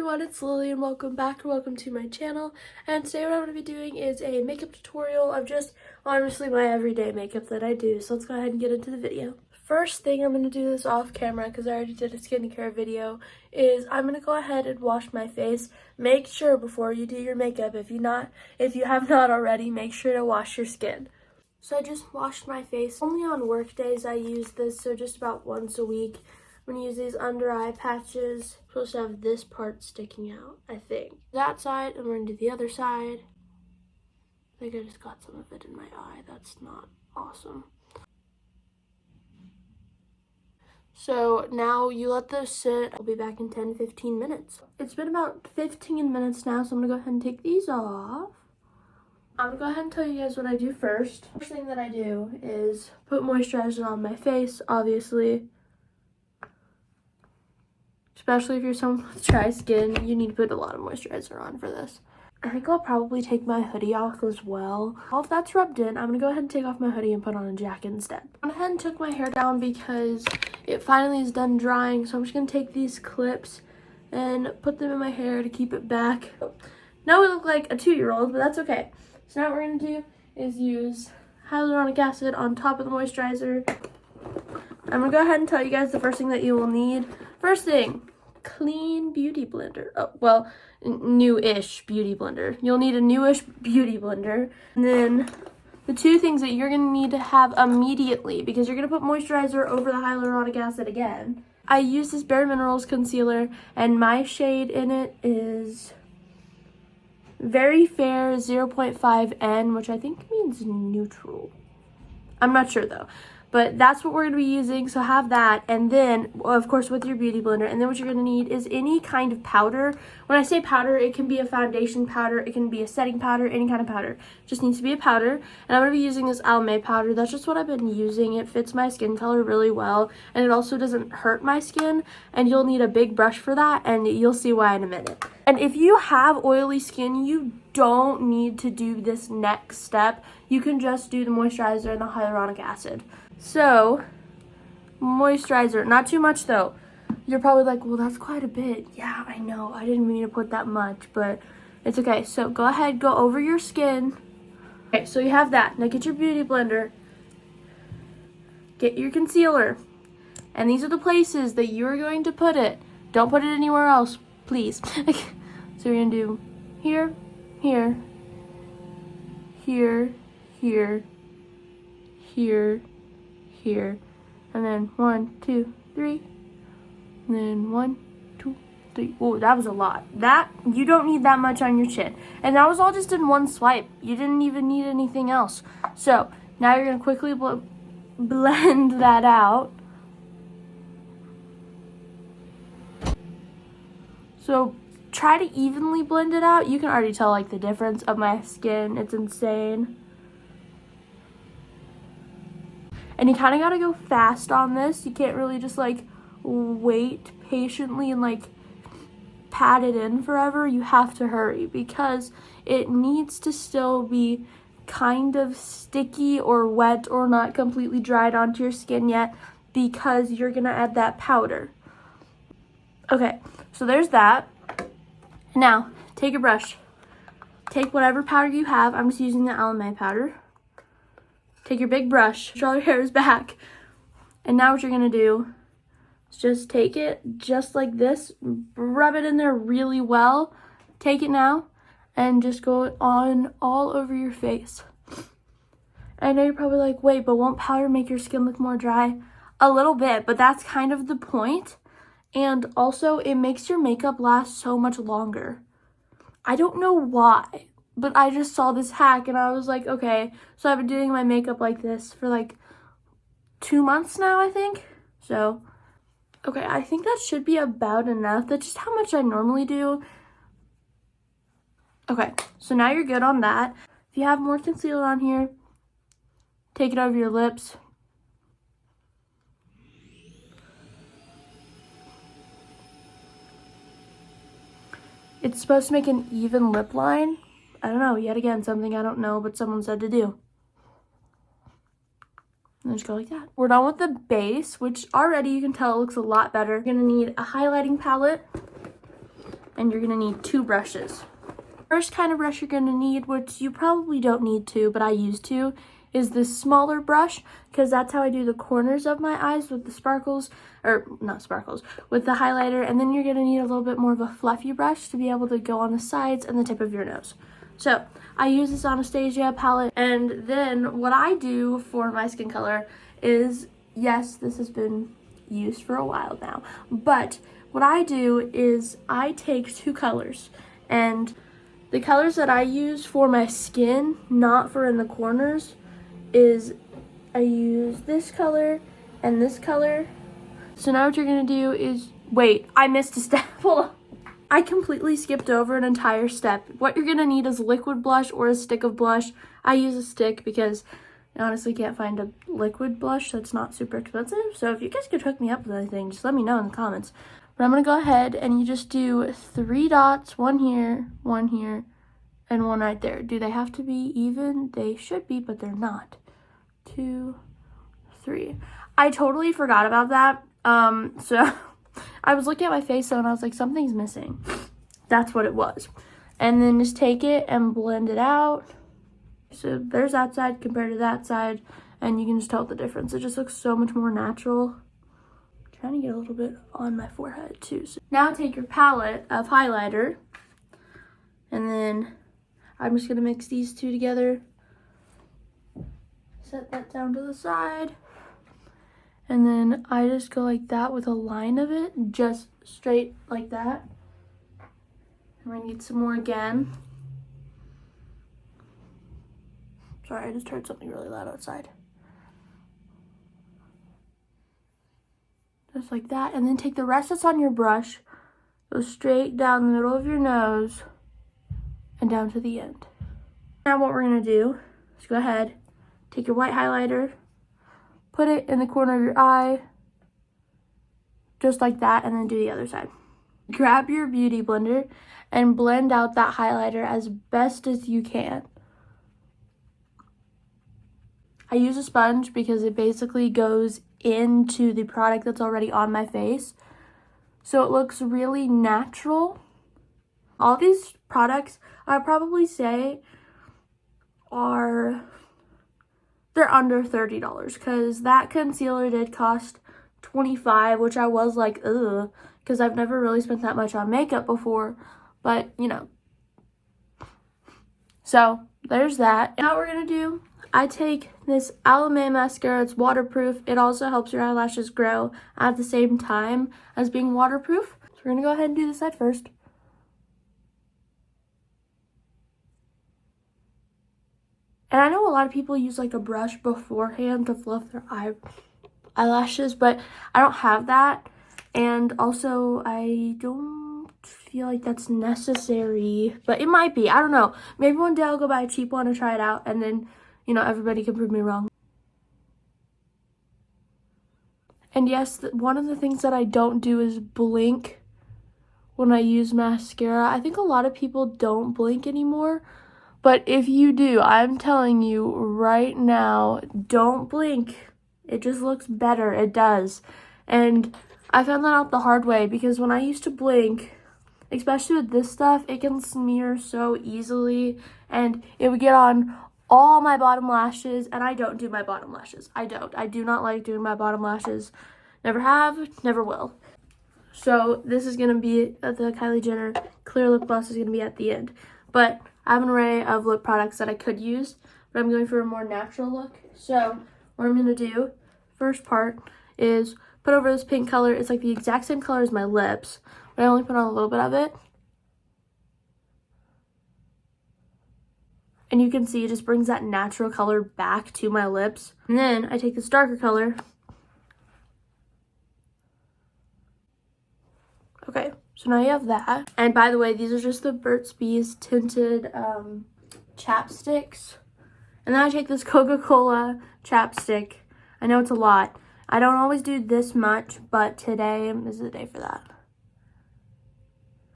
everyone, it's Lily and welcome back or welcome to my channel. And today what I'm going to be doing is a makeup tutorial of just honestly my everyday makeup that I do. So let's go ahead and get into the video. First thing, I'm going to do this off camera because I already did a skincare video, is I'm going to go ahead and wash my face. Make sure before you do your makeup, if you have not already, make sure to wash your skin. So I just washed my face. Only on work days I use this, so just about once a week. I'm going to use these under eye patches. I'm supposed to have this part sticking out, I think. That side, I'm going to do the other side. I think I just got some of it in my eye. That's not awesome. So now you let those sit. I'll be back in 10-15 minutes. It's been about 15 minutes now, so I'm going to go ahead and take these off. I'm going to go ahead and tell you guys what I do first. First thing that I do is put moisturizer on my face, obviously. Especially if you're someone with dry skin, you need to put a lot of moisturizer on for this. I think I'll probably take my hoodie off as well. All of that's rubbed in, I'm going to go ahead and take off my hoodie and put on a jacket instead. I went ahead and took my hair down because it finally is done drying. So I'm just going to take these clips and put them in my hair to keep it back. Now we look like a 2-year-old, but that's okay. So now what we're going to do is use hyaluronic acid on top of the moisturizer. I'm going to go ahead and tell you guys the first thing that you will need. First thing, clean beauty blender. Oh, well, new-ish beauty blender. You'll need a newish beauty blender. And then the two things that you're going to need to have immediately, because you're going to put moisturizer over the hyaluronic acid again. I use this Bare Minerals concealer, and my shade in it is Very Fair 0.5N, which I think means neutral. I'm not sure though. But that's what we're going to be using, so have that. And then, of course, with your beauty blender. And then what you're going to need is any kind of powder. When I say powder, it can be a foundation powder. It can be a setting powder, any kind of powder. It just needs to be a powder. And I'm going to be using this Almay powder. That's just what I've been using. It fits my skin color really well. And it also doesn't hurt my skin. And you'll need a big brush for that. And you'll see why in a minute. And if you have oily skin, you don't need to do this next step. You can just do the moisturizer and the hyaluronic acid. So, moisturizer, not too much though. You're probably like, well, that's quite a bit. Yeah, I know, I didn't mean to put that much, but it's okay. So go ahead, go over your skin. Okay, so you have that. Now get your beauty blender. Get your concealer. And these are the places that you're going to put it. Don't put it anywhere else, please. So you're gonna do here, here, here, here, here, here, and then 1, 2, 3, and then 1, 2, 3. Oh, that was a lot. That, you don't need that much on your chin. And that was all just in one swipe. You didn't even need anything else. So now you're going to quickly blend that out. So try to evenly blend it out. You can already tell like the difference of my skin. It's insane. And you kind of got to go fast on this. You can't really just like wait patiently and like pat it in forever. You have to hurry because it needs to still be kind of sticky or wet or not completely dried onto your skin yet because you're going to add that powder. Okay, so there's that. Now, take a brush. Take whatever powder you have. I'm just using the Almay powder. Take your big brush, draw your hairs back, and now what you're going to do is just take it just like this, rub it in there really well, take it now, and just go on all over your face. I know you're probably like, wait, but won't powder make your skin look more dry? A little bit, but that's kind of the point, and also it makes your makeup last so much longer. I don't know why. But I just saw this hack and I was like, okay. So I've been doing my makeup like this for like 2 months now, I think. So, okay, I think that should be about enough. That's just how much I normally do. Okay, so now you're good on that. If you have more concealer on here, take it over your lips. It's supposed to make an even lip line. I don't know, yet again, something I don't know, but someone said to do. And just go like that. We're done with the base, which already you can tell it looks a lot better. You're gonna need a highlighting palette. and you're gonna need 2 brushes. First kind of brush you're gonna need, which you probably don't need to, but I used to, is this smaller brush, because that's how I do the corners of my eyes with the sparkles, or not sparkles, with the highlighter. And then you're gonna need a little bit more of a fluffy brush to be able to go on the sides and the tip of your nose. So I use this Anastasia palette, and then what I do for my skin color is, yes, this has been used for a while now, but what I do is I take 2 colors, and the colors that I use for my skin, not for in the corners, is I use this color and this color. So now what you're gonna do is, wait, I missed a step. Hold on. I completely skipped over an entire step. What you're gonna need is liquid blush or a stick of blush. I use a stick because I honestly can't find a liquid blush that's not super expensive. So if you guys could hook me up with anything, just let me know in the comments. But I'm gonna go ahead and you just do 3 dots, 1 here, 1 here, and 1 right there. Do they have to be even? They should be, but they're not. 2, 3. I totally forgot about that. So I was looking at my face though, and I was like, something's missing. That's what it was. And then just take it and blend it out. So there's that side compared to that side, and you can just tell the difference. It just looks so much more natural. I'm trying to get a little bit on my forehead too. So now take your palette of highlighter, and then I'm just gonna mix these 2 together. Set that down to the side, and then I just go like that with a line of it, just straight like that. I'm gonna need some more again. Sorry, I just heard something really loud outside. Just like that, and then take the rest that's on your brush, go straight down the middle of your nose and down to the end. Now what we're gonna do is go ahead, take your white highlighter, put it in the corner of your eye, just like that, and then do the other side. Grab your beauty blender and blend out that highlighter as best as you can. I use a sponge because it basically goes into the product that's already on my face, so it looks really natural. All these products, I'd probably say, they're under $30, because that concealer did cost $25, which I was like, ugh, because I've never really spent that much on makeup before, but you know. So there's that. Now what we're gonna do, I take this Alame mascara. It's waterproof. It also helps your eyelashes grow at the same time as being waterproof. So we're gonna go ahead and do this side first. And I know a lot of people use like a brush beforehand to fluff their eyelashes, but I don't have that. And also, I don't feel like that's necessary, but it might be. I don't know. Maybe one day I'll go buy a cheap one and try it out, and then, you know, everybody can prove me wrong. And yes, one of the things that I don't do is blink when I use mascara. I think a lot of people don't blink anymore. But if you do, I'm telling you right now, don't blink. It just looks better. It does. And I found that out the hard way, because when I used to blink, especially with this stuff, it can smear so easily, and it would get on all my bottom lashes, and I don't do my bottom lashes. I don't. I do not like doing my bottom lashes. Never have, never will. So this is going to be the Kylie Jenner clear lip gloss is going to be at the end. But I have an array of lip products that I could use, but I'm going for a more natural look. So what I'm going to do, first part, is put over this pink color. It's like the exact same color as my lips, but I only put on a little bit of it. And you can see it just brings that natural color back to my lips. And then I take this darker color. Okay, so now you have that. And by the way, these are just the Burt's Bees tinted chapsticks. And then I take this Coca-Cola chapstick. I know it's a lot. I don't always do this much, but today is the day for that.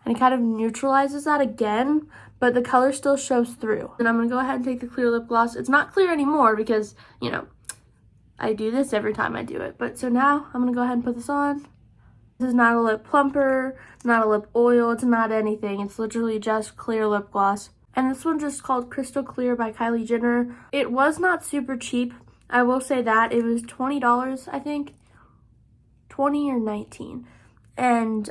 And it kind of neutralizes that again, but the color still shows through. And I'm going to go ahead and take the clear lip gloss. It's not clear anymore because, you know, I do this every time I do it. But so now I'm going to go ahead and put this on. This is not a lip plumper, not a lip oil, it's not anything. It's literally just clear lip gloss. And this one's just called Crystal Clear by Kylie Jenner. It was not super cheap. I will say that. It was $20, I think. 20 or 19. And,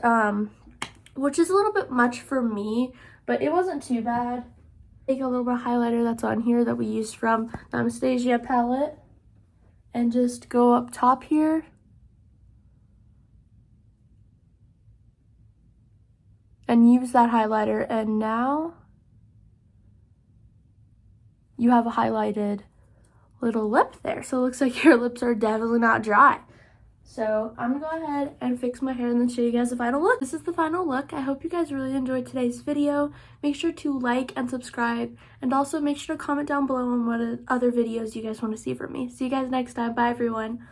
which is a little bit much for me, but it wasn't too bad. Take a little bit of highlighter that's on here that we used from the Anastasia palette. And just go up top here. And use that highlighter, and now you have a highlighted little lip there. So it looks like your lips are definitely not dry. So I'm gonna go ahead and fix my hair and then show you guys the final look. This is the final look. I hope you guys really enjoyed today's video. Make sure to like and subscribe, and also make sure to comment down below on what other videos you guys want to see from me. See you guys next time. Bye everyone.